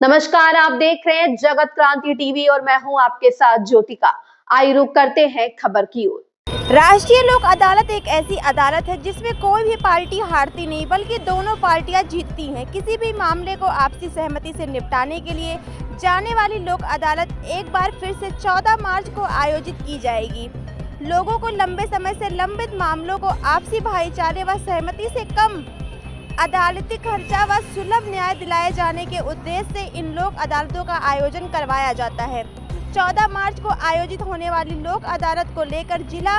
नमस्कार, आप देख रहे हैं जगत क्रांति टीवी और मैं हूं आपके साथ ज्योतिका। आइए रुक करते हैं खबर की ओर। राष्ट्रीय लोक अदालत एक ऐसी अदालत है जिसमें कोई भी पार्टी हारती नहीं बल्कि दोनों पार्टियां जीतती हैं। किसी भी मामले को आपसी सहमति से निपटाने के लिए जाने वाली लोक अदालत एक बार फिर से 14 मार्च को आयोजित की जाएगी। लोगों को लंबे समय से लंबित मामलों को आपसी भाईचारे व सहमति से कम अदालती खर्चा व सुलभ न्याय दिलाए जाने के उद्देश्य से इन लोक अदालतों का आयोजन करवाया जाता है। 14 मार्च को आयोजित होने वाली लोक अदालत को लेकर जिला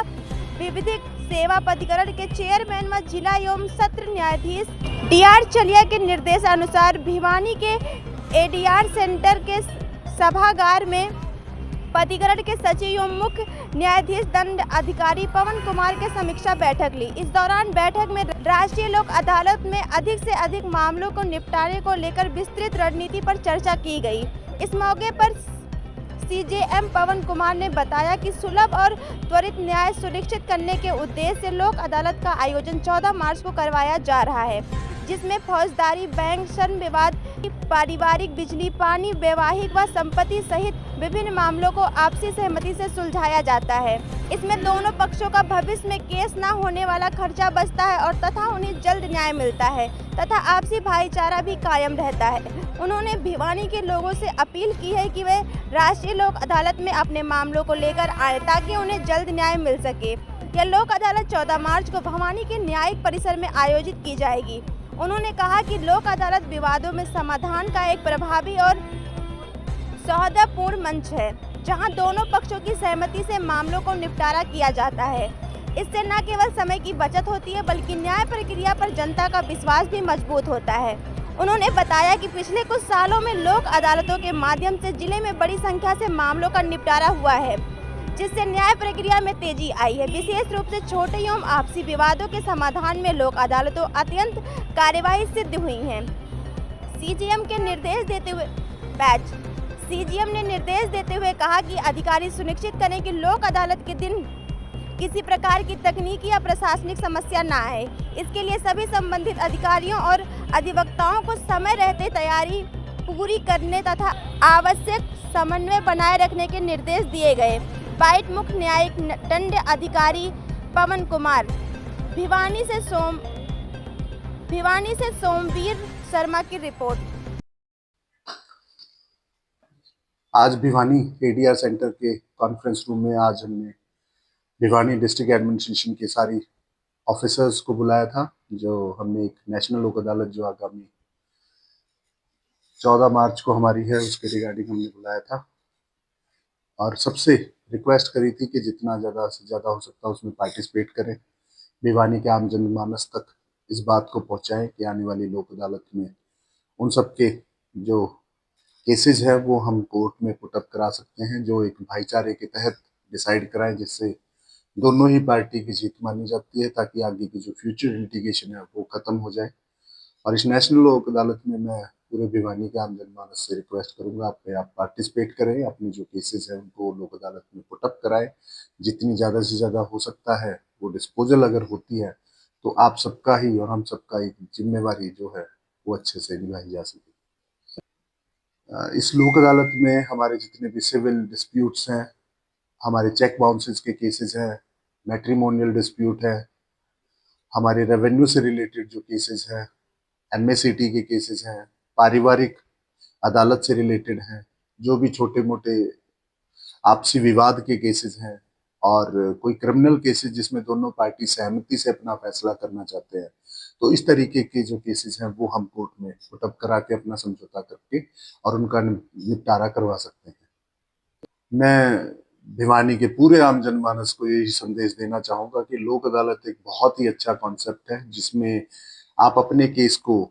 विधिक सेवा प्राधिकरण के चेयरमैन व जिला एवं सत्र न्यायाधीश डीआर चलिया के निर्देशानुसार भिवानी के एडीआर सेंटर के सभागार में प्राधिकरण के सचिव एवं मुख्य न्यायाधीश दंड अधिकारी पवन कुमार के समीक्षा बैठक ली। इस दौरान बैठक में राष्ट्रीय लोक अदालत में अधिक से अधिक मामलों को निपटाने को लेकर विस्तृत रणनीति पर चर्चा की गई। इस मौके पर सीजेएम पवन कुमार ने बताया कि सुलभ और त्वरित न्याय सुनिश्चित करने के उद्देश्य से लोक अदालत का आयोजन 14 मार्च को करवाया जा रहा है, जिसमें फौजदारी, बैंक, श्रम विवाद, पारिवारिक, बिजली, पानी, वैवाहिक व संपत्ति सहित विभिन्न मामलों को आपसी सहमति से सुलझाया जाता है। इसमें दोनों पक्षों का भविष्य में केस न होने वाला खर्चा बचता है और तथा उन्हें जल्द न्याय मिलता है तथा आपसी भाईचारा भी कायम रहता है। उन्होंने भिवानी के लोगों से अपील की है कि वे राष्ट्रीय लोक अदालत में अपने मामलों को लेकर आए ताकि उन्हें जल्द न्याय मिल सके। यह लोक अदालत 14 मार्च को भिवानी के न्यायिक परिसर में आयोजित की जाएगी। उन्होंने कहा कि लोक अदालत विवादों में समाधान का एक प्रभावी और सौहार्दपूर्ण मंच है, जहां दोनों पक्षों की सहमति से मामलों को निपटारा किया जाता है। इससे न केवल समय की बचत होती है बल्कि न्याय प्रक्रिया पर जनता का विश्वास भी मजबूत होता है। उन्होंने बताया कि पिछले कुछ सालों में लोक अदालतों के माध्यम से जिले में बड़ी संख्या से मामलों का निपटारा हुआ है, जिससे न्याय प्रक्रिया में तेजी आई है। विशेष रूप से छोटे एवं आपसी विवादों के समाधान में लोक अदालतों अत्यंत कार्यवाही सिद्ध हुई हैं। सीजीएम ने निर्देश देते हुए कहा कि अधिकारी सुनिश्चित करें कि लोक अदालत के दिन किसी प्रकार की तकनीकी या प्रशासनिक समस्या न आए। इसके लिए सभी संबंधित अधिकारियों और अधिवक्ताओं को समय रहते तैयारी पूरी करने तथा आवश्यक समन्वय बनाए रखने के निर्देश दिए गए। बाइट मुख्य न्यायिक दंड अधिकारी पवन कुमार। भिवानी से सोमवीर शर्मा की रिपोर्ट। आज भिवानी एडीआर सेंटर के कॉन्फ्रेंस रूम में आज हमने भिवानी डिस्ट्रिक्ट एडमिनिस्ट्रेशन के सारी ऑफिसर्स को बुलाया था, जो हमने एक नेशनल लोक अदालत जो आगामी 14 मार्च को हमारी है उसके रिगार्डिंग हमने बुलाया था और सबसे रिक्वेस्ट करी थी कि जितना ज़्यादा से ज़्यादा हो सकता है उसमें पार्टिसिपेट करें, भिवानी के आम जनमानस तक इस बात को पहुंचाएं कि आने वाली लोक अदालत में उन सब के जो केसेस है वो हम कोर्ट में पुटअप करा सकते हैं, जो एक भाईचारे के तहत डिसाइड कराएं, जिससे दोनों ही पार्टी की जीत मानी जाती है ताकि आगे की जो फ्यूचर लिटिगेशन है वो खत्म हो जाए। और इस नेशनल लोक अदालत में मैं पूरे भिवानी के आम जनमानस से रिक्वेस्ट करूंगा आप पार्टिसिपेट करें, अपने जो केसेस हैं उनको लोक अदालत में पुटअप कराएं। जितनी ज़्यादा से ज़्यादा हो सकता है वो डिस्पोजल अगर होती है तो आप सबका ही और हम सबका एक जिम्मेवारी जो है वो अच्छे से निभाई जा सके। इस लोक अदालत में हमारे जितने भी सिविल डिस्प्यूट्स हैं, हमारे चेक बाउंसेस के केसेस हैं, मैट्रिमोनियल डिस्प्यूट है, हमारे रेवेन्यू से रिलेटेड जो केसेस हैं, एमएससीटी के केसेस हैं, पारिवारिक अदालत से रिलेटेड हैं, जो भी छोटे मोटे आपसी विवाद के केसेस हैं और कोई क्रिमिनल केसेस जिसमें दोनों पार्टी सहमति से अपना फैसला करना चाहते हैं, तो इस तरीके के जो केसेस हैं वो हम कोर्ट में पुटअप करा के अपना समझौता करके और उनका निपटारा करवा सकते हैं। मैं भिवानी के पूरे आम जनमानस को यही संदेश देना चाहूँगा कि लोक अदालत एक बहुत ही अच्छा कॉन्सेप्ट है, जिसमें आप अपने केस को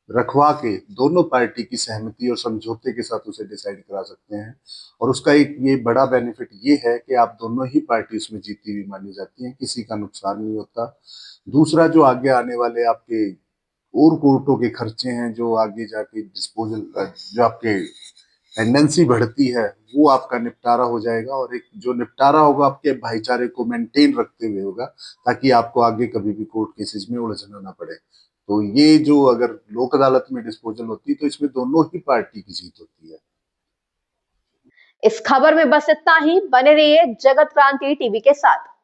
रखवा के दोनों पार्टी की सहमति और समझौते के साथ उसे डिसाइड करा सकते हैं। और उसका एक ये बड़ा बेनिफिट ये है कि आप दोनों ही पार्टी उसमें जीती हुई मानी जाती हैं, किसी का नुकसान नहीं होता। दूसरा, जो आगे आने वाले आपके और कोर्टों के खर्चे हैं, जो आगे जाके डिस्पोजल जो आपके टेंडेंसी बढ़ती है वो आपका निपटारा हो जाएगा, और एक जो निपटारा होगा आपके भाईचारे को मेंटेन रखते हुए होगा ताकि आपको आगे कभी भी कोर्ट केसेस में उलझना ना पड़े। तो ये जो अगर लोक अदालत में डिस्पोजल होती तो इसमें दोनों ही पार्टी की जीत होती है। इस खबर में बस इतना ही। बने रहिए जगत क्रांति टीवी के साथ।